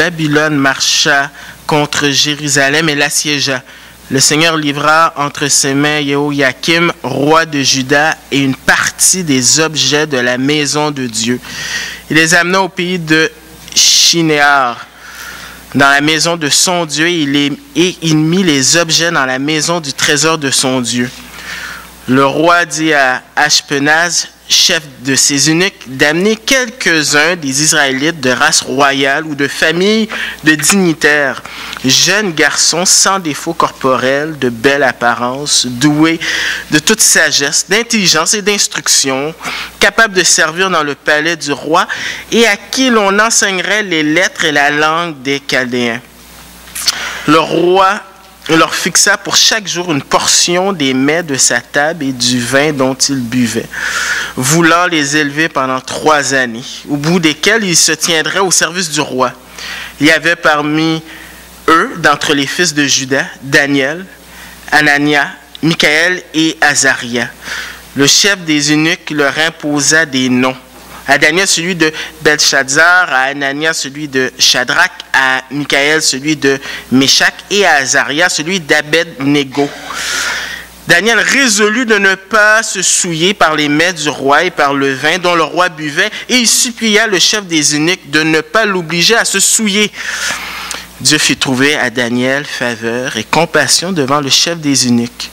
Babylone marcha contre Jérusalem et l'assiégea. Le Seigneur livra entre ses mains Jéhoïakim, roi de Juda, et une partie des objets de la maison de Dieu. Il les amena au pays de Shinéar, dans la maison de son Dieu, et il mit les objets dans la maison du trésor de son Dieu. Le roi dit à Ashpenaz, chef de ses eunuques, d'amener quelques-uns des Israélites de race royale ou de famille de dignitaires, jeunes garçons sans défaut corporel, de belle apparence, doués de toute sagesse, d'intelligence et d'instruction, capables de servir dans le palais du roi et à qui l'on enseignerait les lettres et la langue des Chaldéens. Le roi leur fixa pour chaque jour une portion des mets de sa table et du vin dont ils buvaient, voulant les élever pendant 3 années, au bout desquelles ils se tiendraient au service du roi. Il y avait parmi eux, d'entre les fils de Juda, Daniel, Anania, Michaël et Azaria. Le chef des eunuques leur imposa des noms. À Daniel, celui de Belshazzar, à Anania, celui de Shadrach, à Michaël, celui de Méshach, et à Azaria, celui d'Abed-Négo. Daniel résolut de ne pas se souiller par les mets du roi et par le vin dont le roi buvait, et il supplia le chef des eunuques de ne pas l'obliger à se souiller. Dieu fit trouver à Daniel faveur et compassion devant le chef des eunuques.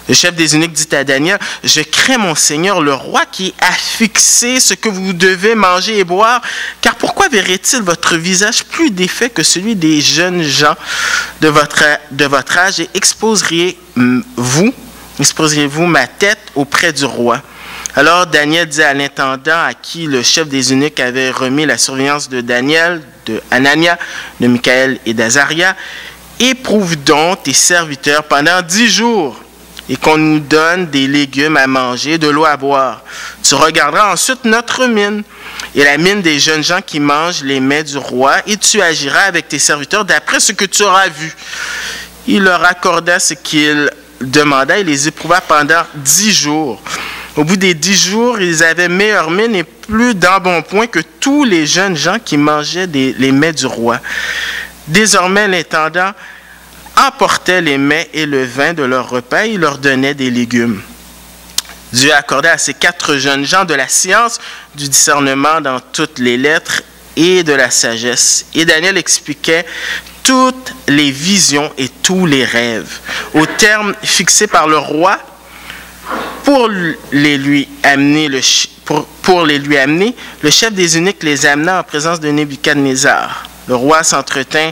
Le chef des eunuques dit à Daniel, « Je crains mon Seigneur, le roi, qui a fixé ce que vous devez manger et boire, car pourquoi verrait-il votre visage plus défait que celui des jeunes gens de votre âge et exposeriez-vous ma tête auprès du roi? » Alors Daniel dit à l'intendant à qui le chef des eunuques avait remis la surveillance de Daniel, de Anania, de Michaël et d'Azaria, « Éprouve donc tes serviteurs pendant 10 jours et qu'on nous donne des légumes à manger, de l'eau à boire. Tu regarderas ensuite notre mine et la mine des jeunes gens qui mangent les mets du roi et tu agiras avec tes serviteurs d'après ce que tu auras vu. » Il leur accorda ce qu'il demanda et les éprouva pendant 10 jours. Au bout des 10 jours, ils avaient meilleure mine et plus d'embonpoint que tous les jeunes gens qui mangeaient les mets du roi. Désormais, l'intendant emportait les mets et le vin de leur repas et il leur donnait des légumes. Dieu accordait à ces 4 jeunes gens de la science, du discernement dans toutes les lettres et de la sagesse. Et Daniel expliquait toutes les visions et tous les rêves. Au terme fixé par le roi, pour les lui amener, le chef des eunuques les amena en présence de Nebuchadnezzar. Le roi s'entretint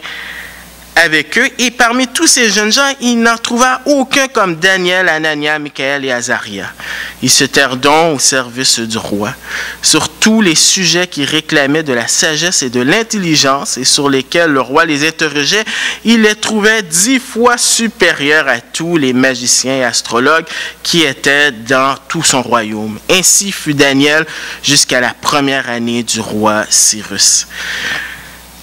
avec eux, et parmi tous ces jeunes gens, il n'en trouva aucun comme Daniel, Anania, Michaël et Azaria. Ils se tinrent donc au service du roi, sur tous les sujets qui réclamaient de la sagesse et de l'intelligence, et sur lesquels le roi les interrogeait, il les trouvait 10 fois supérieurs à tous les magiciens et astrologues qui étaient dans tout son royaume. Ainsi fut Daniel jusqu'à la première année du roi Cyrus.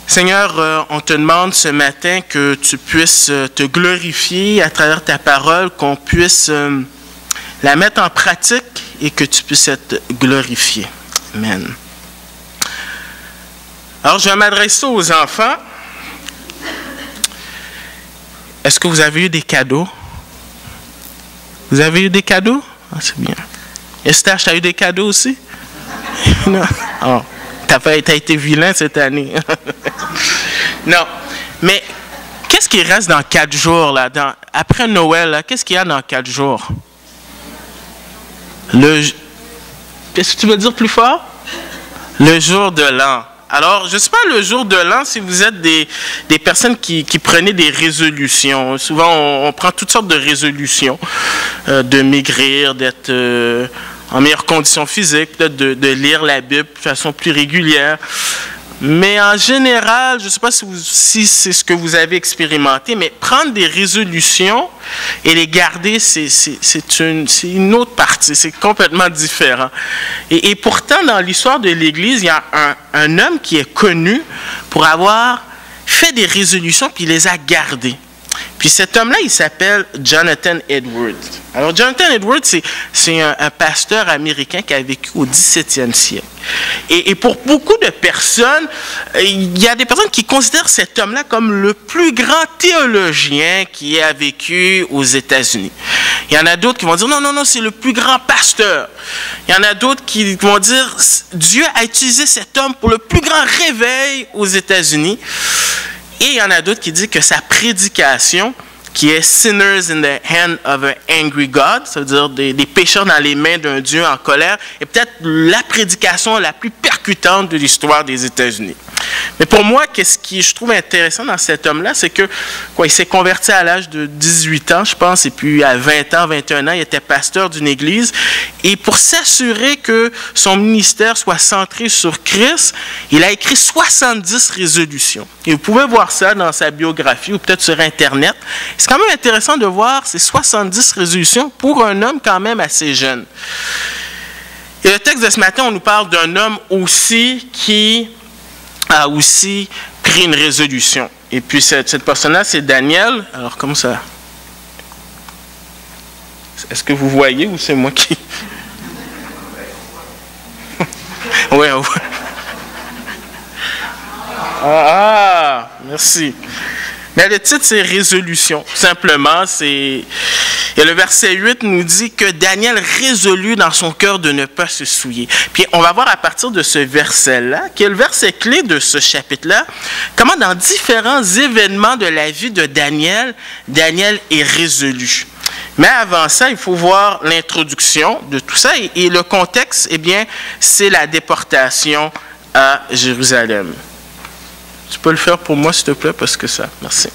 Seigneur, on te demande ce matin que tu puisses te glorifier à travers ta parole, qu'on puisse la mettre en pratique et que tu puisses être glorifié. Amen. Alors, je vais m'adresser aux enfants. Est-ce que vous avez eu des cadeaux? Vous avez eu des cadeaux? Ah, c'est bien. Esther, tu as eu des cadeaux aussi? Non. Oh. Tu as été vilain cette année. Non. Mais qu'est-ce qui reste dans 4 jours, là? Après Noël, là, qu'est-ce qu'il y a dans 4 jours? Qu'est-ce que tu veux dire plus fort? Le jour de l'an. Alors, je ne sais pas, le jour de l'an, si vous êtes des personnes qui prenaient des résolutions. Souvent, on prend toutes sortes de résolutions. De maigrir, d'être en meilleure condition physique, de lire la Bible de façon plus régulière. Mais en général, je ne sais pas si c'est ce que vous avez expérimenté, mais prendre des résolutions et les garder, c'est une autre partie, c'est complètement différent. Et pourtant, dans l'histoire de l'Église, il y a un homme qui est connu pour avoir fait des résolutions puis il les a gardées. Puis cet homme-là, il s'appelle Jonathan Edwards. Alors Jonathan Edwards, c'est un pasteur américain qui a vécu au 17e siècle. Et pour beaucoup de personnes, il y a des personnes qui considèrent cet homme-là comme le plus grand théologien qui a vécu aux États-Unis. Il y en a d'autres qui vont dire, non, c'est le plus grand pasteur. Il y en a d'autres qui vont dire, Dieu a utilisé cet homme pour le plus grand réveil aux États-Unis. Et il y en a d'autres qui disent que sa prédication, qui est « Sinners in the hand of an angry God », ça veut dire des pécheurs dans les mains d'un Dieu en colère, est peut-être la prédication la plus percutante de l'histoire des États-Unis. Mais pour moi, qu'est-ce qui je trouve intéressant dans cet homme-là, c'est que il s'est converti à l'âge de 18 ans, je pense, et puis à 20 ans, 21 ans, il était pasteur d'une église. Et pour s'assurer que son ministère soit centré sur Christ, il a écrit 70 résolutions. Et vous pouvez voir ça dans sa biographie ou peut-être sur Internet. C'est quand même intéressant de voir ces 70 résolutions pour un homme quand même assez jeune. Et le texte de ce matin, on nous parle d'un homme aussi qui a aussi pris une résolution. Et puis cette personne-là, c'est Daniel. Alors, comment ça? Est-ce que vous voyez ou c'est moi qui... Oui, on voit. Ah, merci. Mais le titre, c'est « Résolution ». Simplement, c'est... Et le verset 8 nous dit que Daniel résolut dans son cœur de ne pas se souiller. Puis on va voir à partir de ce verset-là, qui est le verset clé de ce chapitre-là, comment dans différents événements de la vie de Daniel, Daniel est résolu. Mais avant ça, il faut voir l'introduction de tout ça. Et le contexte, eh bien, c'est la déportation à Jérusalem. Tu peux le faire pour moi, s'il te plaît, parce que ça... Merci.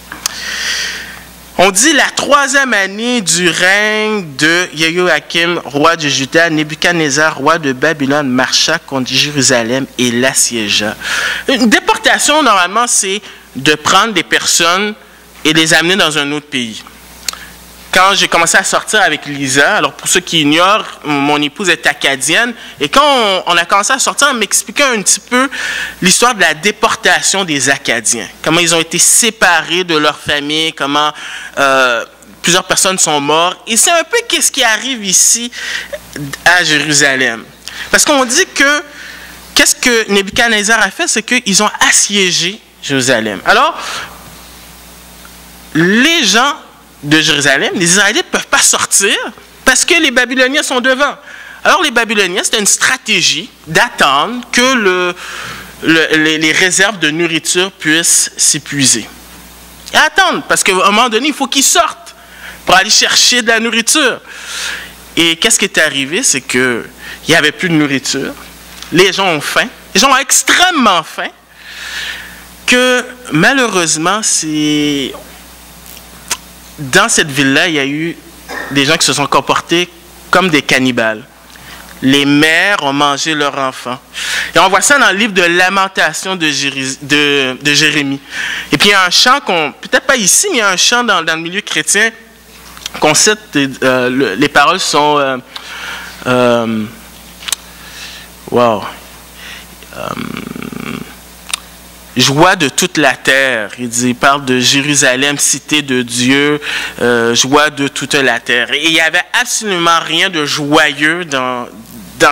On dit la 3e année du règne de Jéhoïakim, roi de Juda, Nebuchadnezzar, roi de Babylone, marcha contre Jérusalem et l'assiégea. Une déportation, normalement, c'est de prendre des personnes et les amener dans un autre pays. Quand j'ai commencé à sortir avec Lisa, alors pour ceux qui ignorent, mon épouse est acadienne, et quand on a commencé à sortir, elle m'expliquait un petit peu l'histoire de la déportation des Acadiens, comment ils ont été séparés de leur famille, comment plusieurs personnes sont mortes, et c'est un peu ce qui arrive ici à Jérusalem. Parce qu'on dit que, qu'est-ce que Nebuchadnezzar a fait, c'est qu'ils ont assiégé Jérusalem. Alors, les gens de Jérusalem, les Israélites ne peuvent pas sortir parce que les Babyloniens sont devant. Alors les Babyloniens, c'était une stratégie d'attendre que les réserves de nourriture puissent s'épuiser. Et attendre, parce qu'à un moment donné, il faut qu'ils sortent pour aller chercher de la nourriture. Et qu'est-ce qui est arrivé? C'est qu'il n'y avait plus de nourriture. Les gens ont faim. Les gens ont extrêmement faim. Que malheureusement, dans cette ville-là, il y a eu des gens qui se sont comportés comme des cannibales. Les mères ont mangé leurs enfants. Et on voit ça dans le livre de Lamentation de Jérémie. Et puis il y a un chant, peut-être pas ici, mais il y a un chant dans le milieu chrétien qu'on cite, les paroles sont... joie de toute la terre. Il parle de Jérusalem, cité de Dieu, joie de toute la terre. Et il n'y avait absolument rien de joyeux dans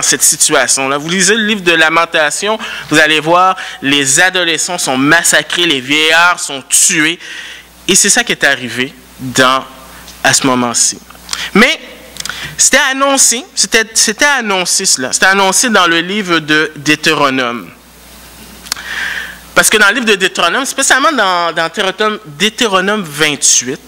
cette situation-là. Vous lisez le livre de Lamentation, vous allez voir, les adolescents sont massacrés, les vieillards sont tués. Et c'est ça qui est arrivé à ce moment-ci. Mais c'était annoncé cela. C'était annoncé dans le livre de Deutéronome. Parce que dans le livre de Deutéronome, spécialement dans Deutéronome 28,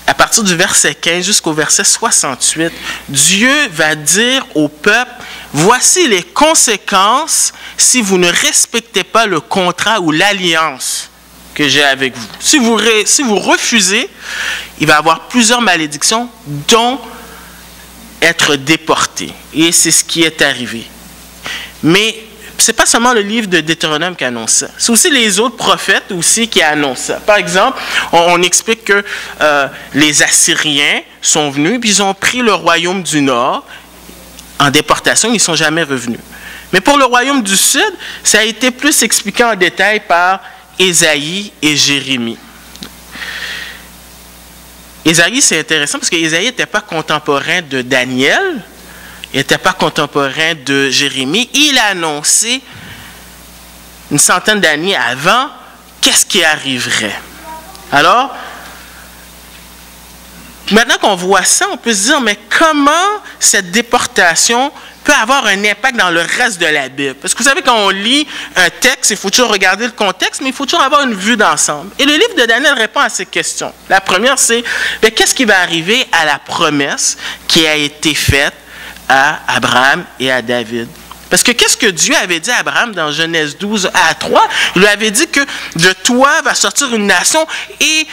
à partir du verset 15 jusqu'au verset 68, Dieu va dire au peuple, voici les conséquences si vous ne respectez pas le contrat ou l'alliance que j'ai avec vous. Si vous refusez, il va y avoir plusieurs malédictions, dont être déporté. Et c'est ce qui est arrivé. Mais ce n'est pas seulement le livre de Deutéronome qui annonce ça. C'est aussi les autres prophètes aussi qui annoncent ça. Par exemple, on explique que les Assyriens sont venus, puis ils ont pris le royaume du Nord en déportation, ils ne sont jamais revenus. Mais pour le royaume du Sud, ça a été plus expliqué en détail par Ésaïe et Jérémie. Ésaïe, c'est intéressant parce qu'Ésaïe n'était pas contemporain de Daniel, il n'était pas contemporain de Jérémie. Il a annoncé une centaine d'années avant qu'est-ce qui arriverait. Alors, maintenant qu'on voit ça, on peut se dire, mais comment cette déportation peut avoir un impact dans le reste de la Bible? Parce que vous savez, quand on lit un texte, il faut toujours regarder le contexte, mais il faut toujours avoir une vue d'ensemble. Et le livre de Daniel répond à ces questions. La première, c'est, qu'est-ce qui va arriver à la promesse qui a été faite à Abraham et à David? Parce que qu'est-ce que Dieu avait dit à Abraham dans Genèse 12 à 3? Il lui avait dit que de toi va sortir une nation et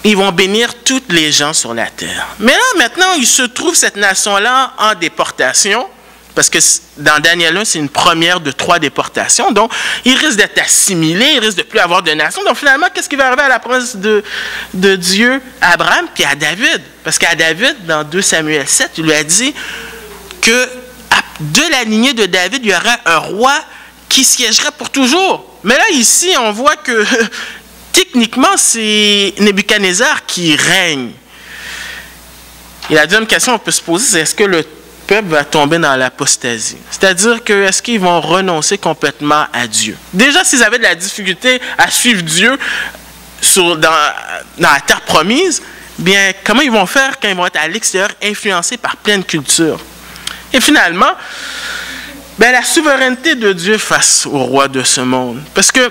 ils vont bénir toutes les gens sur la terre. Mais là, maintenant, il se trouve cette nation-là en déportation, parce que dans Daniel 1, c'est une première de 3 déportations. Donc, il risque d'être assimilé, il risque de plus avoir de nation. Donc, finalement, qu'est-ce qui va arriver à la promesse de Dieu à Abraham puis à David? Parce qu'à David, dans 2 Samuel 7, il lui a dit que de la lignée de David, il y aura un roi qui siégerait pour toujours. Mais là, ici, on voit que techniquement, c'est Nebuchadnezzar qui règne. Et la deuxième question qu'on peut se poser, c'est est-ce que le peuple va tomber dans l'apostasie? C'est-à-dire que est-ce qu'ils vont renoncer complètement à Dieu? Déjà, s'ils avaient de la difficulté à suivre Dieu dans la terre promise, bien, comment ils vont faire quand ils vont être à l'extérieur, influencés par plein de cultures? Et finalement, la souveraineté de Dieu face au roi de ce monde. Parce que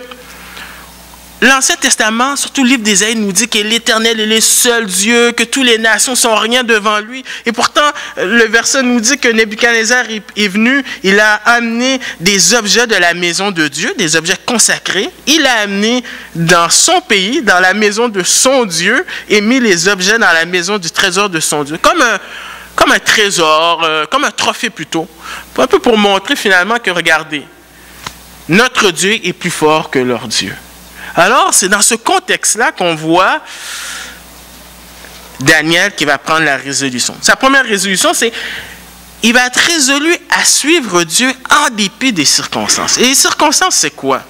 l'Ancien Testament, surtout le livre d'Ésaïe, nous dit que l'Éternel est le seul Dieu, que toutes les nations sont rien devant lui. Et pourtant, le verset nous dit que Nebuchadnezzar est venu, il a amené des objets de la maison de Dieu, des objets consacrés. Il a amené dans son pays, dans la maison de son Dieu, et mis les objets dans la maison du trésor de son Dieu. Comme un trésor, comme un trophée plutôt. Un peu pour montrer finalement que, regardez, notre Dieu est plus fort que leur Dieu. Alors, c'est dans ce contexte-là qu'on voit Daniel qui va prendre la résolution. Sa première résolution, c'est il va être résolu à suivre Dieu en dépit des circonstances. Et les circonstances, c'est quoi?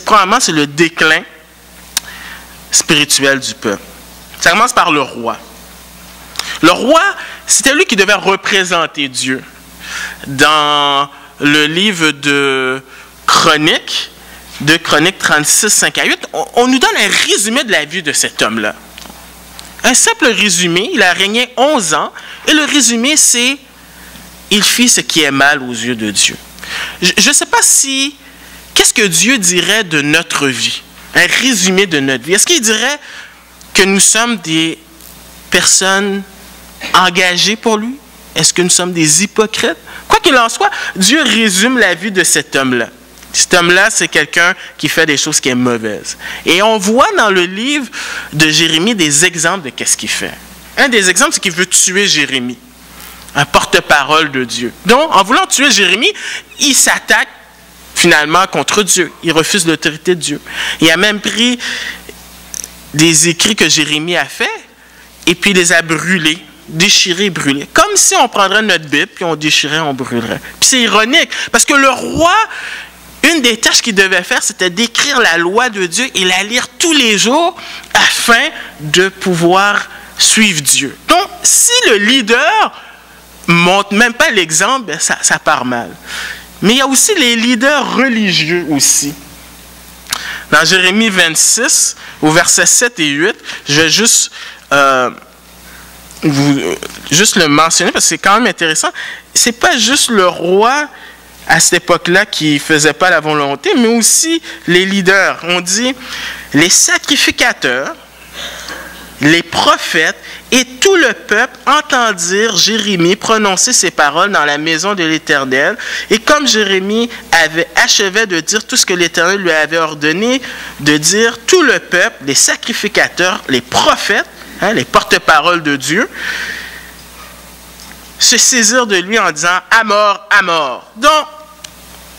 Premièrement, c'est le déclin spirituel du peuple. Ça commence par le roi. Le roi, c'était lui qui devait représenter Dieu. Dans le livre de Chroniques, 36, 5 à 8, on nous donne un résumé de la vie de cet homme-là. Un simple résumé, il a régné 11 ans, et le résumé, c'est « Il fit ce qui est mal aux yeux de Dieu ». Je ne sais pas si... Qu'est-ce que Dieu dirait de notre vie? Un résumé de notre vie. Est-ce qu'il dirait que nous sommes des personnes engagées pour lui? Est-ce que nous sommes des hypocrites? Quoi qu'il en soit, Dieu résume la vie de cet homme-là. Cet homme-là, c'est quelqu'un qui fait des choses qui sont mauvaises. Et on voit dans le livre de Jérémie des exemples de qu'est-ce qu'il fait. Un des exemples, c'est qu'il veut tuer Jérémie, un porte-parole de Dieu. Donc, en voulant tuer Jérémie, il s'attaque finalement contre Dieu. Il refuse l'autorité de Dieu. Il a même pris des écrits que Jérémie a faits et puis il les a brûlés. Déchirer, brûler. Comme si on prendrait notre Bible, puis on déchirait, on brûlerait. Puis c'est ironique, parce que le roi, une des tâches qu'il devait faire, c'était d'écrire la loi de Dieu et la lire tous les jours afin de pouvoir suivre Dieu. Donc, si le leader ne montre même pas l'exemple, ça part mal. Mais il y a aussi les leaders religieux aussi. Dans Jérémie 26, au verset 7 et 8, je vais juste le mentionner parce que c'est quand même intéressant. C'est pas juste le roi à cette époque-là qui faisait pas la volonté, mais aussi les leaders. On dit les sacrificateurs, les prophètes et tout le peuple entendirent Jérémie prononcer ces paroles dans la maison de l'Éternel. Et comme Jérémie achevait de dire tout ce que l'Éternel lui avait ordonné de dire, tout le peuple, les sacrificateurs, les prophètes, les porte-paroles de Dieu, se saisirent de lui en disant « à mort, à mort ». Donc,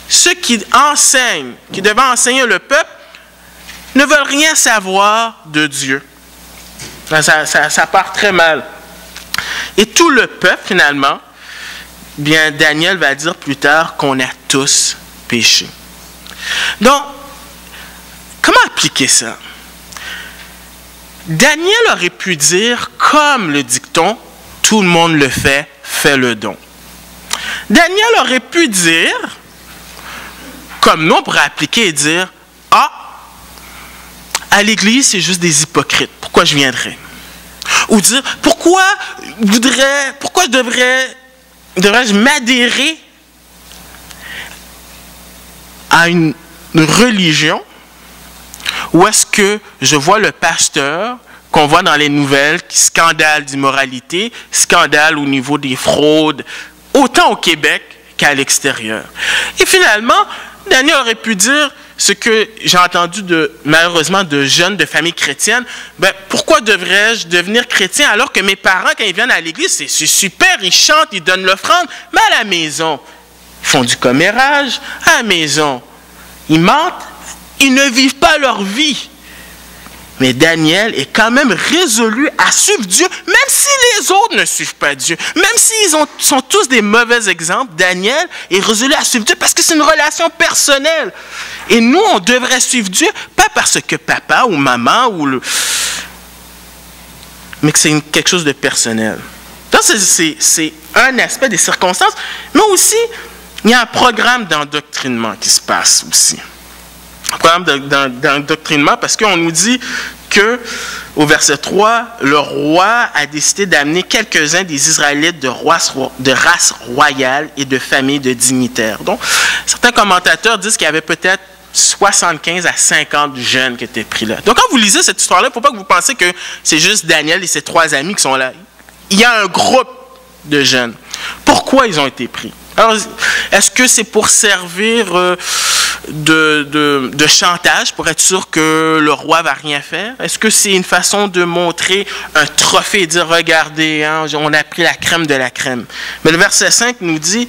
ceux qui enseignent, qui devaient enseigner le peuple, ne veulent rien savoir de Dieu. Ça part très mal. Et tout le peuple, finalement, bien Daniel va dire plus tard qu'on a tous péché. Donc, comment appliquer ça? Daniel aurait pu dire, comme le dicton, tout le monde le fait, fais le don. Daniel aurait pu dire, comme nous on pourrait appliquer et dire, ah, à l'église c'est juste des hypocrites, pourquoi je viendrais? Ou dire, pourquoi devrais-je m'adhérer à une religion où est-ce que je vois le pasteur qu'on voit dans les nouvelles qui scandale d'immoralité, scandale au niveau des fraudes, autant au Québec qu'à l'extérieur. Et finalement, Daniel aurait pu dire ce que j'ai entendu malheureusement de jeunes de familles chrétiennes, pourquoi devrais-je devenir chrétien alors que mes parents, quand ils viennent à l'église, c'est super, ils chantent, ils donnent l'offrande, mais à la maison, ils font du commérage, à la maison, ils mentent, ils ne vivent pas leur vie. Mais Daniel est quand même résolu à suivre Dieu, même si les autres ne suivent pas Dieu. Même s'ils sont tous des mauvais exemples, Daniel est résolu à suivre Dieu parce que c'est une relation personnelle. Et nous, on devrait suivre Dieu, pas parce que papa ou maman, mais que c'est quelque chose de personnel. Donc, c'est un aspect des circonstances, mais aussi, il y a un programme d'endoctrinement qui se passe aussi. Un programme d'endoctrinement parce qu'on nous dit que, au verset 3, le roi a décidé d'amener quelques-uns des Israélites de race royale et de famille de dignitaires. Donc, certains commentateurs disent qu'il y avait peut-être 75 à 50 jeunes qui étaient pris là. Donc, quand vous lisez cette histoire-là, il ne faut pas que vous pensiez que c'est juste Daniel et ses 3 amis qui sont là. Il y a un groupe de jeunes. Pourquoi ils ont été pris? Alors, est-ce que c'est pour servir de chantage, pour être sûr que le roi ne va rien faire? Est-ce que c'est une façon de montrer un trophée et dire, regardez, hein, on a pris la crème de la crème? Mais le verset 5 nous dit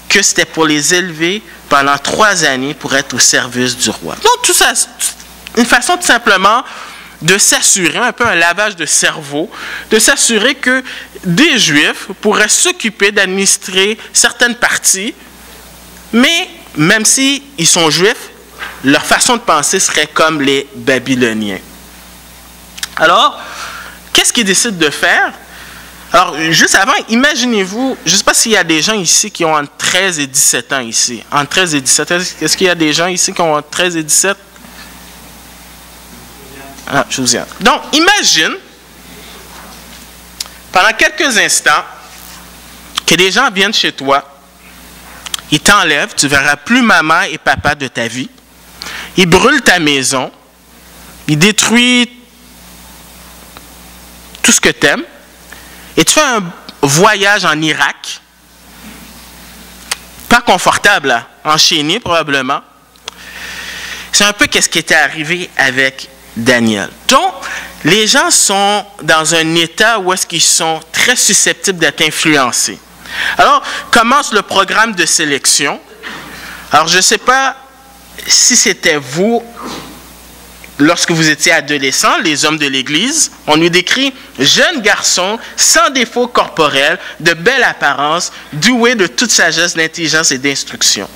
que c'était pour les élever pendant 3 années pour être au service du roi. Donc, tout ça, une façon tout simplement de s'assurer, un peu un lavage de cerveau, de s'assurer que des Juifs pourraient s'occuper d'administrer certaines parties, mais même s'ils sont Juifs, leur façon de penser serait comme les Babyloniens. Alors, qu'est-ce qu'ils décident de faire? Alors, juste avant, imaginez-vous, je ne sais pas s'il y a des gens ici qui ont entre 13 et 17 ans ici. Entre 13 et 17 ans, est-ce qu'il y a des gens ici qui ont entre 13 et 17? Ah, je vous y ai. Donc, imagine, pendant quelques instants, que des gens viennent chez toi, ils t'enlèvent, tu ne verras plus maman et papa de ta vie, ils brûlent ta maison, ils détruisent tout ce que tu aimes, et tu fais un voyage en Irak, pas confortable, là, enchaîné probablement. C'est un peu ce qui était arrivé avec Daniel. Donc, les gens sont dans un état où est-ce qu'ils sont très susceptibles d'être influencés. Alors, commence le programme de sélection. Alors, je ne sais pas si c'était vous, lorsque vous étiez adolescent, les hommes de l'Église, on nous décrit jeune garçon, sans défaut corporel, de belle apparence, doué de toute sagesse, d'intelligence et d'instruction.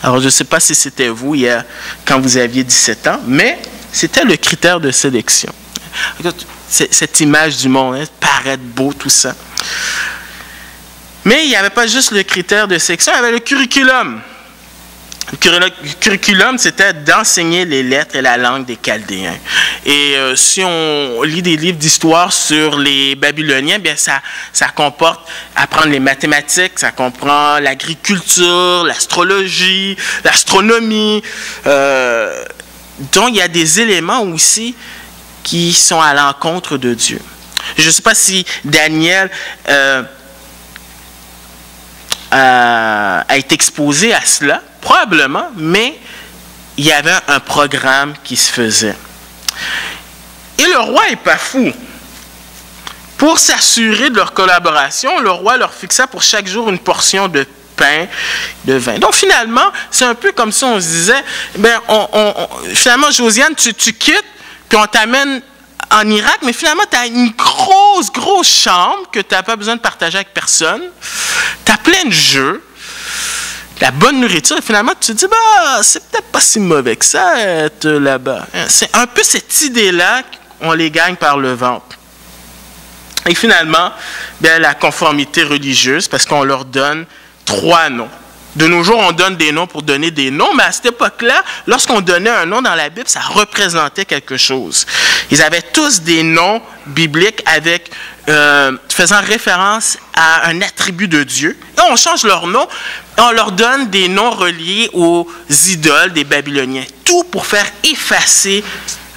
Alors, je ne sais pas si c'était vous hier, quand vous aviez 17 ans, mais c'était le critère de sélection. Cette image du monde, hein, paraître beau, tout ça. Mais il n'y avait pas juste le critère de sélection, il y avait le curriculum. Le curriculum, c'était d'enseigner les lettres et la langue des Chaldéens. Et si on lit des livres d'histoire sur les Babyloniens, bien ça comporte apprendre les mathématiques, ça comprend l'agriculture, l'astrologie, l'astronomie. Donc, il y a des éléments aussi qui sont à l'encontre de Dieu. Je ne sais pas si Daniel a été exposé à cela, probablement, mais il y avait un programme qui se faisait. Et le roi n'est pas fou. Pour s'assurer de leur collaboration, le roi leur fixa pour chaque jour une portion de pain, de vin. Donc finalement, c'est un peu comme si on se disait, ben, finalement, Josiane, tu quittes, puis on t'amène en Irak, mais finalement, tu as une grosse chambre que tu n'as pas besoin de partager avec personne. Tu as plein de jeux, la bonne nourriture, et finalement, tu te dis, bah, c'est peut-être pas si mauvais que ça, être là-bas. C'est un peu cette idée-là on les gagne par le ventre. Et finalement, bien, la conformité religieuse, parce qu'on leur donne 3 noms. De nos jours, on donne des noms pour donner des noms, mais à cette époque-là, lorsqu'on donnait un nom dans la Bible, ça représentait quelque chose. Ils avaient tous des noms bibliques avec, faisant référence à un attribut de Dieu. Et on change leur nom, et on leur donne des noms reliés aux idoles des Babyloniens. Tout pour faire effacer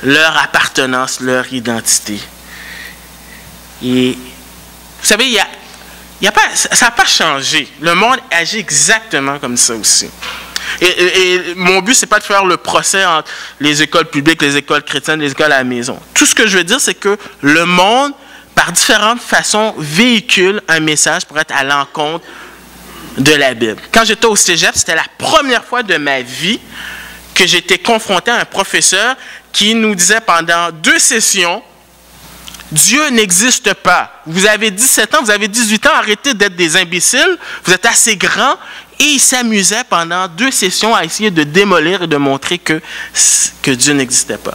leur appartenance, leur identité. Et vous savez, ça n'a pas changé. Le monde agit exactement comme ça aussi. Et mon but, ce n'est pas de faire le procès entre les écoles publiques, les écoles chrétiennes, les écoles à la maison. Tout ce que je veux dire, c'est que le monde, par différentes façons, véhicule un message pour être à l'encontre de la Bible. Quand j'étais au cégep, c'était la première fois de ma vie que j'étais confronté à un professeur qui nous disait pendant 2 sessions, Dieu n'existe pas. Vous avez 17 ans, vous avez 18 ans, arrêtez d'être des imbéciles, vous êtes assez grands. Et il s'amusait pendant 2 sessions à essayer de démolir et de montrer que Dieu n'existait pas.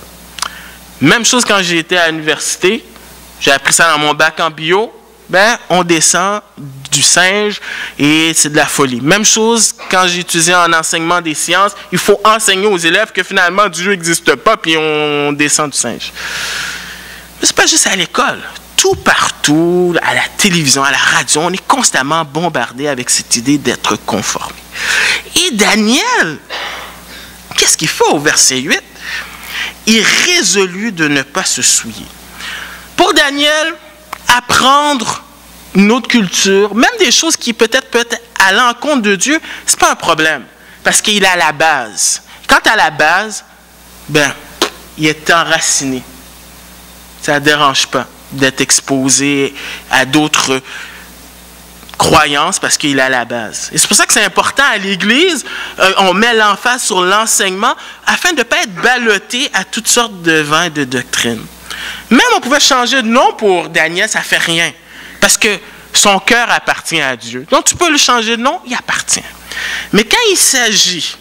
Même chose quand j'ai été à l'université, j'ai appris ça dans mon bac en bio, ben, on descend du singe et c'est de la folie. Même chose quand j'ai étudié en enseignement des sciences, il faut enseigner aux élèves que finalement Dieu n'existe pas, puis on descend du singe. Mais ce n'est pas juste à l'école. Tout partout, à la télévision, à la radio, on est constamment bombardé avec cette idée d'être conformé. Et Daniel, qu'est-ce qu'il fait au verset 8? Il résolut de ne pas se souiller. Pour Daniel, apprendre une autre culture, même des choses qui peut-être à l'encontre de Dieu, ce n'est pas un problème, parce qu'il a la base. Quant à la base, ben, il est enraciné. Ça ne dérange pas d'être exposé à d'autres croyances parce qu'il a la base. Et c'est pour ça que c'est important à l'Église, on met l'emphase sur l'enseignement afin de ne pas être ballotté à toutes sortes de vents et de doctrines. Même on pouvait changer de nom pour Daniel, ça ne fait rien. Parce que son cœur appartient à Dieu. Donc tu peux le changer de nom, il appartient. Mais quand il s'agit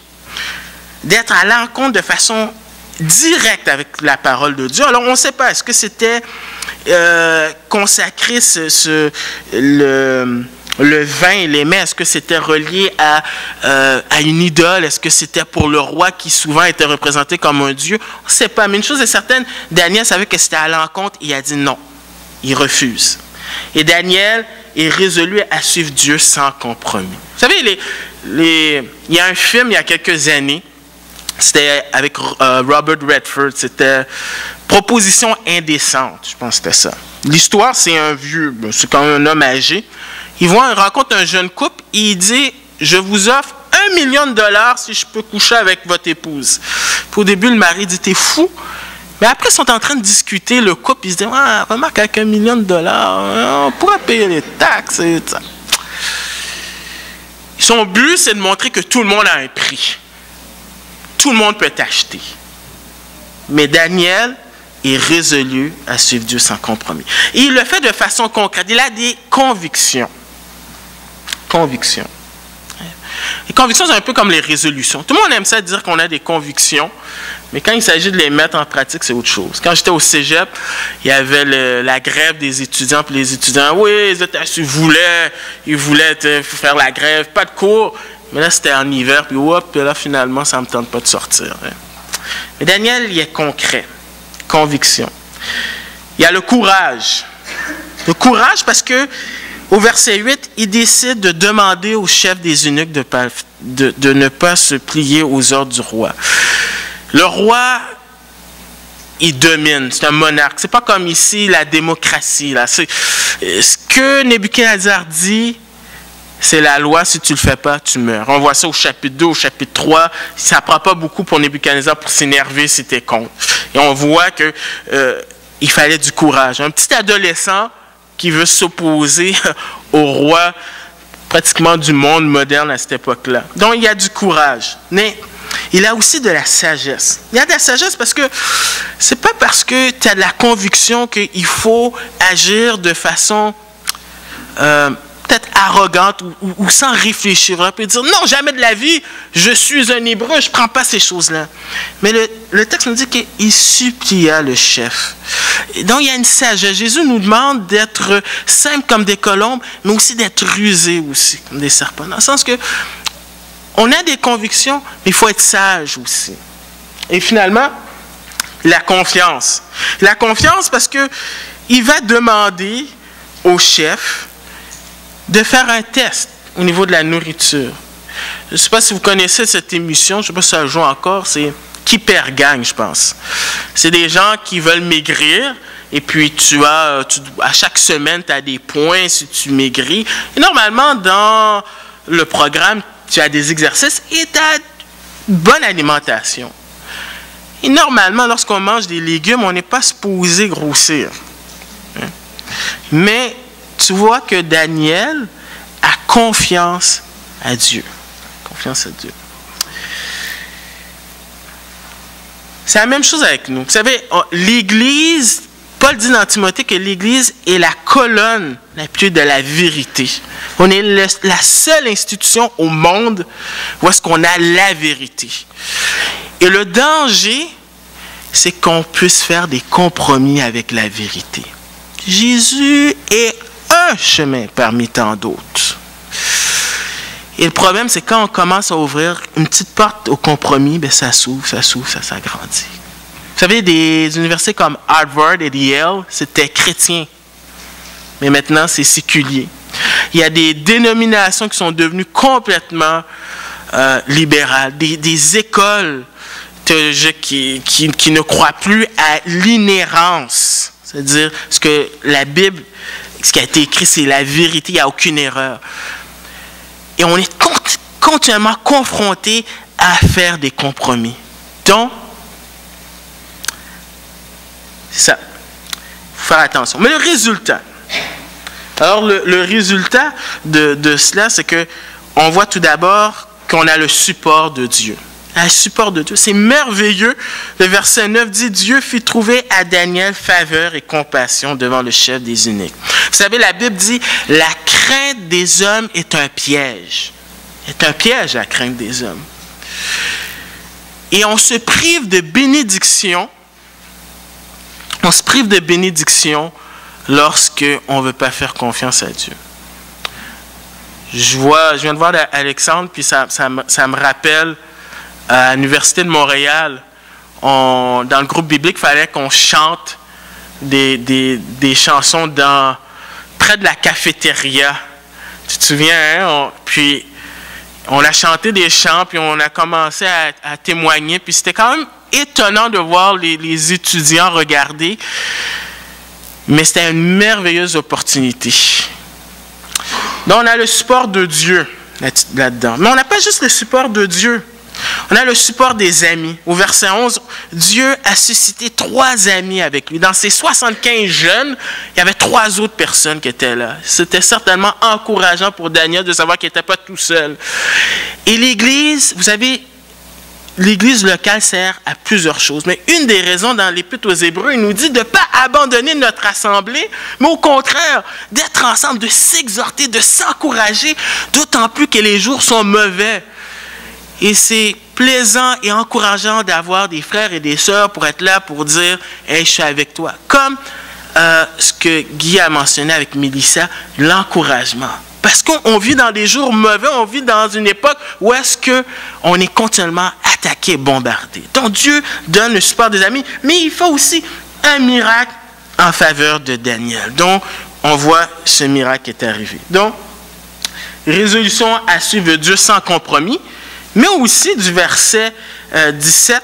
d'être à l'encontre de façon direct avec la parole de Dieu. Alors, on ne sait pas, est-ce que c'était consacrer le vin et les mets, est-ce que c'était relié à une idole, est-ce que c'était pour le roi qui souvent était représenté comme un dieu? On ne sait pas, mais une chose est certaine, Daniel savait que c'était à l'encontre, il a dit non, il refuse. Et Daniel est résolu à suivre Dieu sans compromis. Vous savez, il y a un film il y a quelques années, c'était avec Robert Redford, c'était Proposition indécente, je pense que c'était ça. L'histoire, c'est un vieux, c'est quand même un homme âgé. Il rencontre un jeune couple et il dit « Je vous offre $1 million si je peux coucher avec votre épouse. » Puis au début, le mari dit « T'es fou? » Mais après, ils sont en train de discuter, le couple, il se dit « Ah, remarque, avec $1 million, on pourra payer les taxes et tout ça. » Son but, c'est de montrer que tout le monde a un prix. Tout le monde peut acheter. Mais Daniel est résolu à suivre Dieu sans compromis. Et il le fait de façon concrète. Il a des convictions. Convictions. Les convictions, c'est un peu comme les résolutions. Tout le monde aime ça dire qu'on a des convictions, mais quand il s'agit de les mettre en pratique, c'est autre chose. Quand j'étais au cégep, il y avait la grève des étudiants, puis les étudiants, oui, ils voulaient faire la grève, pas de cours. Mais là, c'était en hiver, puis là, finalement, ça ne me tente pas de sortir. Hein. Mais Daniel, il est concret. Conviction. Il y a le courage. Le courage parce que, au verset 8, il décide de demander au chef des eunuques de ne pas se plier aux ordres du roi. Le roi, il domine, c'est un monarque. C'est pas comme ici, la démocratie. Là. Ce que Nebuchadnezzar dit, c'est la loi, si tu ne le fais pas, tu meurs. On voit ça au chapitre 2, au chapitre 3. Ça ne prend pas beaucoup pour Nebuchadnezzar pour s'énerver si tu es contre. Et on voit qu'il fallait du courage. Un petit adolescent qui veut s'opposer au roi pratiquement du monde moderne à cette époque-là. Donc, il y a du courage. Mais il a aussi de la sagesse. Il y a de la sagesse parce que ce n'est pas parce que tu as de la conviction qu'il faut agir de façon... peut-être peut-être arrogante ou sans réfléchir. On peut dire, non, jamais de la vie, je suis un Hébreu, je ne prends pas ces choses-là. Mais le texte nous dit qu'il supplia le chef. Et donc, il y a une sagesse. Jésus nous demande d'être simple comme des colombes, mais aussi d'être rusé aussi, comme des serpents. Dans le sens que on a des convictions, mais il faut être sage aussi. Et finalement, la confiance. La confiance parce qu'il va demander au chef de faire un test au niveau de la nourriture. Je ne sais pas si vous connaissez cette émission, je ne sais pas si ça joue encore, c'est Qui perd gagne, je pense. C'est des gens qui veulent maigrir et puis à chaque semaine, tu as des points si tu maigris. Et normalement, dans le programme, tu as des exercices et tu as une bonne alimentation. Et normalement, lorsqu'on mange des légumes, on n'est pas supposé grossir. Mais tu vois que Daniel a confiance à Dieu. Confiance à Dieu. C'est la même chose avec nous. Vous savez, l'Église, Paul dit dans Timothée que l'Église est la colonne la plus de la vérité. On est la seule institution au monde où est-ce qu'on a la vérité. Et le danger, c'est qu'on puisse faire des compromis avec la vérité. Jésus est un chemin parmi tant d'autres. Et le problème, c'est quand on commence à ouvrir une petite porte au compromis, bien, ça s'ouvre, ça s'agrandit. Vous savez, des universités comme Harvard et Yale, c'était chrétien. Mais maintenant, c'est séculier. Il y a des dénominations qui sont devenues complètement libérales. Des écoles théologiques qui ne croient plus à l'inhérence. C'est-à-dire, ce que la Bible, ce qui a été écrit, c'est la vérité, il n'y a aucune erreur. Et on est continuellement confronté à faire des compromis. Donc, c'est ça. Il faut faire attention. Mais le résultat. Alors, le résultat de cela, c'est qu'on voit tout d'abord qu'on a le support de Dieu. Un support de Dieu. C'est merveilleux. Le verset 9 dit, Dieu fit trouver à Daniel faveur et compassion devant le chef des eunuques. Vous savez, la Bible dit, la crainte des hommes est un piège. C'est un piège, la crainte des hommes. Et on se prive de bénédiction. On se prive de bénédiction lorsqu'on ne veut pas faire confiance à Dieu. Je viens de voir Alexandre, puis ça me rappelle à l'Université de Montréal, dans le groupe biblique, il fallait qu'on chante des chansons près de la cafétéria. Tu te souviens, hein? Puis on a chanté des chants, puis on a commencé à témoigner, puis c'était quand même étonnant de voir les étudiants regarder, mais c'était une merveilleuse opportunité. Donc on a le support de Dieu là-dedans. Mais on n'a pas juste le support de Dieu. On a le support des amis. Au verset 11, Dieu a suscité 3 amis avec lui. Dans ces 75 jeunes, il y avait 3 autres personnes qui étaient là. C'était certainement encourageant pour Daniel de savoir qu'il n'était pas tout seul. Et l'Église, vous savez, l'Église locale sert à plusieurs choses. Mais une des raisons dans l'Épître aux Hébreux, il nous dit de ne pas abandonner notre assemblée, mais au contraire, d'être ensemble, de s'exhorter, de s'encourager, d'autant plus que les jours sont mauvais. Et c'est plaisant et encourageant d'avoir des frères et des sœurs pour être là, pour dire « Hey, je suis avec toi ». Comme ce que Guy a mentionné avec Mélissa, l'encouragement. Parce qu'on vit dans des jours mauvais, on vit dans une époque où est-ce qu'on est continuellement attaqué, bombardé. Donc Dieu donne le support des amis, mais il faut aussi un miracle en faveur de Daniel. Donc, on voit ce miracle qui est arrivé. Donc, résolution à suivre Dieu sans compromis, mais aussi du verset 17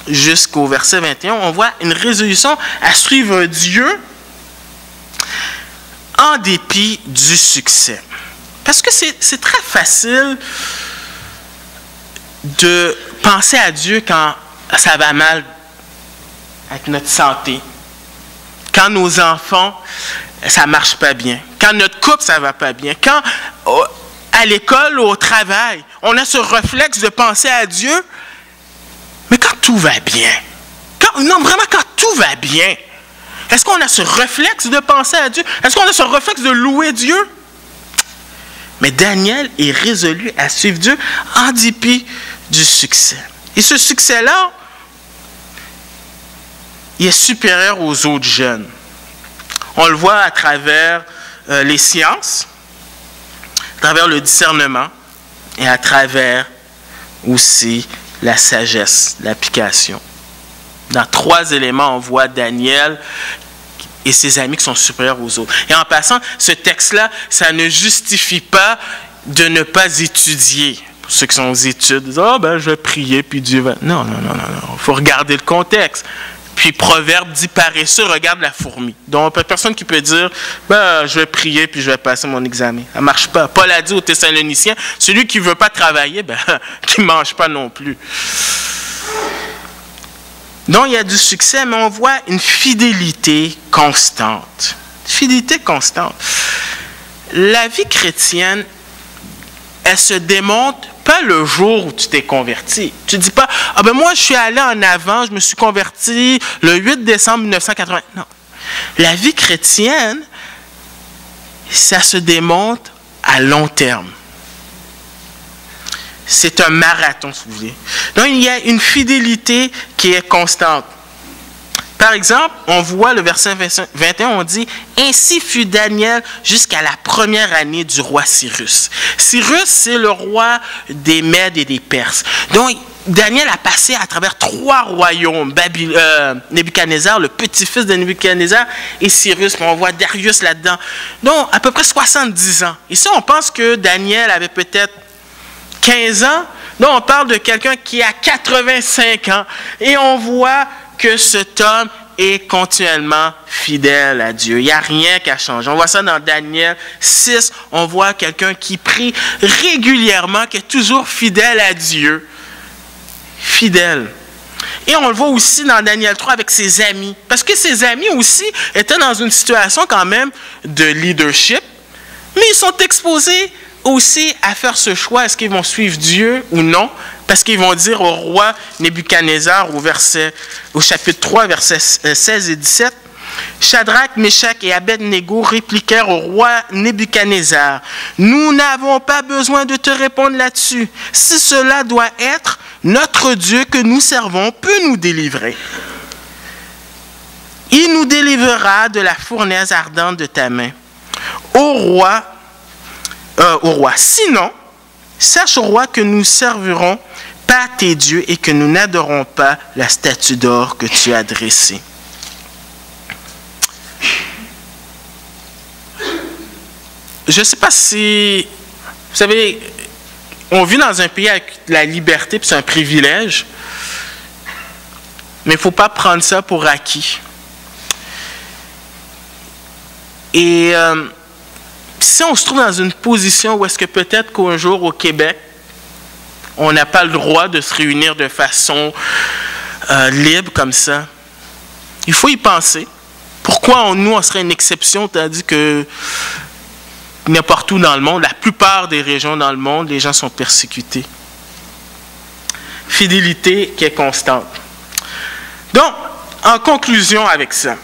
jusqu'au verset 21, on voit une résolution à suivre Dieu en dépit du succès. Parce que c'est très facile de penser à Dieu quand ça va mal avec notre santé, quand nos enfants, ça ne marche pas bien, quand notre couple, ça ne va pas bien, quand à l'école ou au travail, on a ce réflexe de penser à Dieu, mais quand tout va bien, quand tout va bien, est-ce qu'on a ce réflexe de penser à Dieu? Est-ce qu'on a ce réflexe de louer Dieu? Mais Daniel est résolu à suivre Dieu en dépit du succès. Et ce succès-là, il est supérieur aux autres jeunes. On le voit à travers les sciences, à travers le discernement et à travers aussi la sagesse, l'application. Dans 3 éléments, on voit Daniel et ses amis qui sont supérieurs aux autres. Et en passant, ce texte-là, ça ne justifie pas de ne pas étudier. Pour ceux qui sont aux études, ils disent « Ah, ben, je vais prier, puis Dieu va... » Non. Il faut regarder le contexte. Puis Proverbe dit « Paresseux, regarde la fourmi. » Donc, personne qui peut dire « Ben, je vais prier, puis je vais passer mon examen. » Ça ne marche pas. Paul a dit aux Thessaloniciens, celui qui ne veut pas travailler, ben, qui ne mange pas non plus. Donc, il y a du succès, mais on voit une fidélité constante. Fidélité constante. La vie chrétienne, elle se démontre pas le jour où tu t'es converti. Tu ne dis pas, ah ben moi, je suis allé en avant, je me suis converti le 8 décembre 1980. Non. La vie chrétienne, ça se démontre à long terme. C'est un marathon, si vous voulez. Donc, il y a une fidélité qui est constante. Par exemple, on voit le verset 21, on dit « Ainsi fut Daniel jusqu'à la première année du roi Cyrus. » Cyrus, c'est le roi des Mèdes et des Perses. Donc, Daniel a passé à travers 3 royaumes. Nebuchadnezzar, le petit-fils de Nebuchadnezzar, et Cyrus. On voit Darius là-dedans. Donc, à peu près 70 ans. Ici, on pense que Daniel avait peut-être 15 ans. Donc, on parle de quelqu'un qui a 85 ans. Et on voit que cet homme est continuellement fidèle à Dieu. Il n'y a rien qui a changé. On voit ça dans Daniel 6. On voit quelqu'un qui prie régulièrement, qui est toujours fidèle à Dieu. Fidèle. Et on le voit aussi dans Daniel 3 avec ses amis. Parce que ses amis aussi étaient dans une situation quand même de leadership, mais ils sont exposés aussi à faire ce choix. Est-ce qu'ils vont suivre Dieu ou non? Parce qu'ils vont dire au roi Nebuchadnezzar au chapitre 3, versets 16 et 17, « Shadrach, Meshach et Abed-Négo répliquèrent au roi Nebuchadnezzar, « Nous n'avons pas besoin de te répondre là-dessus. Si cela doit être, notre Dieu que nous servons peut nous délivrer. Il nous délivrera de la fournaise ardente de ta main. Au roi, sinon, sache au roi que nous servirons pas tes dieux et que nous n'adorons pas la statue d'or que tu as dressée. » Je ne sais pas si... Vous savez, on vit dans un pays avec la liberté, puis c'est un privilège, mais il ne faut pas prendre ça pour acquis. Et si on se trouve dans une position où est-ce que peut-être qu'un jour au Québec, on n'a pas le droit de se réunir de façon libre comme ça, il faut y penser. Pourquoi nous, on serait une exception, tandis que n'importe où dans le monde, la plupart des régions dans le monde, les gens sont persécutés. Fidélité qui est constante. Donc, en conclusion avec ça,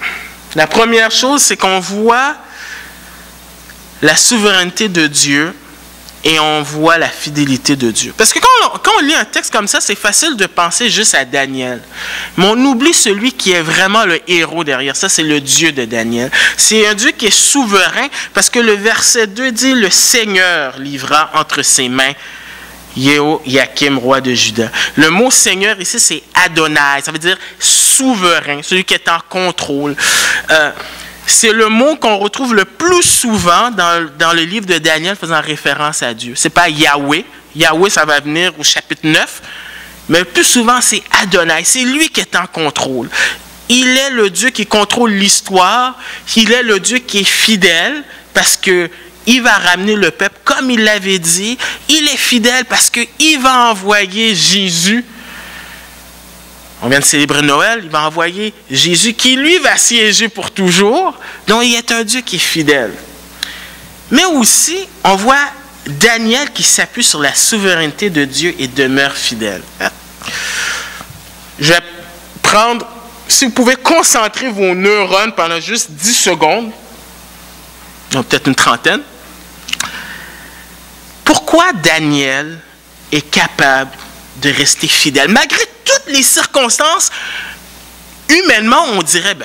la première chose, c'est qu'on voit la souveraineté de Dieu et on voit la fidélité de Dieu. Parce que quand on lit un texte comme ça, c'est facile de penser juste à Daniel. Mais on oublie celui qui est vraiment le héros derrière ça, c'est le Dieu de Daniel. C'est un Dieu qui est souverain parce que le verset 2 dit « Le Seigneur livra entre ses mains Jéhoïakim, roi de Juda. » Le mot Seigneur ici, c'est Adonai. Ça veut dire souverain, celui qui est en contrôle. C'est le mot qu'on retrouve le plus souvent dans le livre de Daniel faisant référence à Dieu. Ce n'est pas Yahweh. Yahweh, ça va venir au chapitre 9. Mais le plus souvent, c'est Adonai. C'est lui qui est en contrôle. Il est le Dieu qui contrôle l'histoire. Il est le Dieu qui est fidèle parce qu'il va ramener le peuple comme il l'avait dit. Il est fidèle parce qu'il va envoyer Jésus. On vient de célébrer Noël, il va envoyer Jésus qui, lui, va siéger pour toujours. Donc, il est un Dieu qui est fidèle. Mais aussi, on voit Daniel qui s'appuie sur la souveraineté de Dieu et demeure fidèle. Je vais prendre, si vous pouvez concentrer vos neurones pendant juste 10 secondes, donc peut-être une trentaine. pourquoi Daniel est capable de rester fidèle? Malgré toutes les circonstances, humainement, on dirait,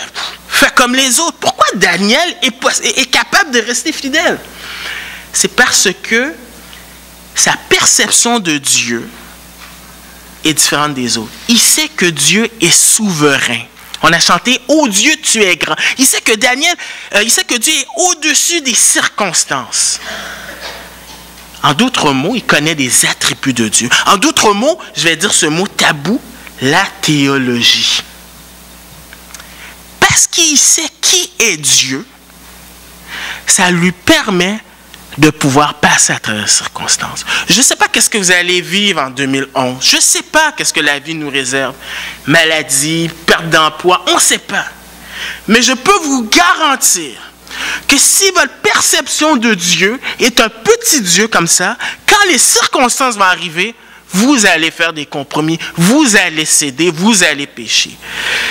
fais comme les autres. Pourquoi Daniel est capable de rester fidèle? C'est parce que sa perception de Dieu est différente des autres. Il sait que Dieu est souverain. On a chanté « Ô Dieu, tu es grand ». Il sait que Dieu est au-dessus des circonstances. En d'autres mots, il connaît des attributs de Dieu. En d'autres mots, je vais dire ce mot tabou, la théologie. Parce qu'il sait qui est Dieu, ça lui permet de pouvoir passer à travers les circonstances. Je ne sais pas qu'est-ce que vous allez vivre en 2011. Je ne sais pas qu'est-ce que la vie nous réserve. Maladie, perte d'emploi, on ne sait pas. Mais je peux vous garantir que si votre perception de Dieu est un petit Dieu comme ça, quand les circonstances vont arriver, vous allez faire des compromis, vous allez céder, vous allez pécher.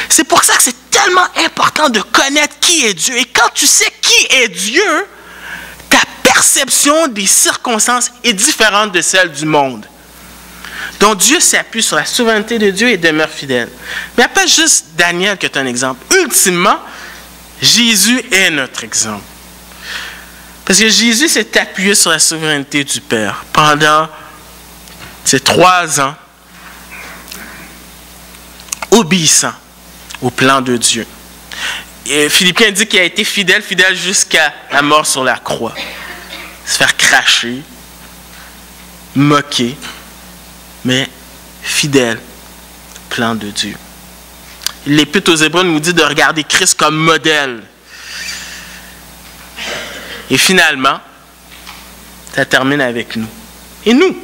C'est pour ça que c'est tellement important de connaître qui est Dieu. Et quand tu sais qui est Dieu, ta perception des circonstances est différente de celle du monde. Donc Dieu s'appuie sur la souveraineté de Dieu et demeure fidèle. Mais il n'y a pas juste Daniel qui est un exemple. Ultimement, Jésus est notre exemple. Parce que Jésus s'est appuyé sur la souveraineté du Père pendant ces 3 ans, obéissant au plan de Dieu. Et Philippiens dit qu'il a été fidèle jusqu'à la mort sur la croix. Se faire cracher, moquer, mais fidèle au plan de Dieu. L'Épître aux Hébreux nous dit de regarder Christ comme modèle. Et finalement, ça termine avec nous. Et nous,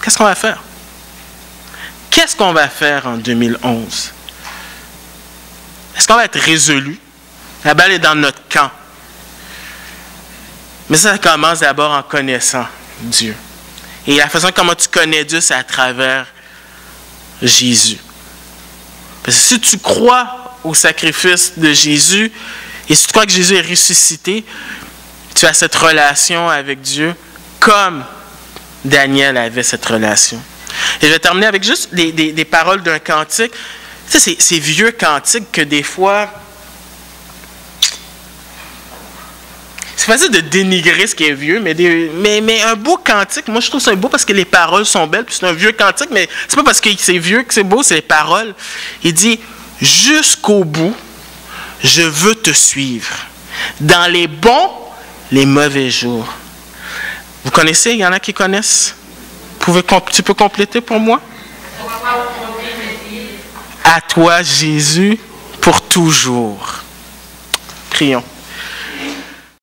qu'est-ce qu'on va faire? Qu'est-ce qu'on va faire en 2011? Est-ce qu'on va être résolu? La balle est dans notre camp. Mais ça commence d'abord en connaissant Dieu. Et la façon comment tu connais Dieu, c'est à travers Jésus. Parce que si tu crois au sacrifice de Jésus, et si tu crois que Jésus est ressuscité, tu as cette relation avec Dieu comme Daniel avait cette relation. Et je vais terminer avec juste des paroles d'un cantique. Tu sais, ces vieux cantiques que des fois, c'est facile de dénigrer ce qui est vieux, mais un beau cantique, moi je trouve ça beau parce que les paroles sont belles, puis c'est un vieux cantique, mais c'est pas parce que c'est vieux que c'est beau, c'est les paroles. Il dit « Jusqu'au bout, je veux te suivre, dans les bons, les mauvais jours. » Vous connaissez? Il y en a qui connaissent? Tu peux compléter pour moi? À toi, Jésus, pour toujours. Prions.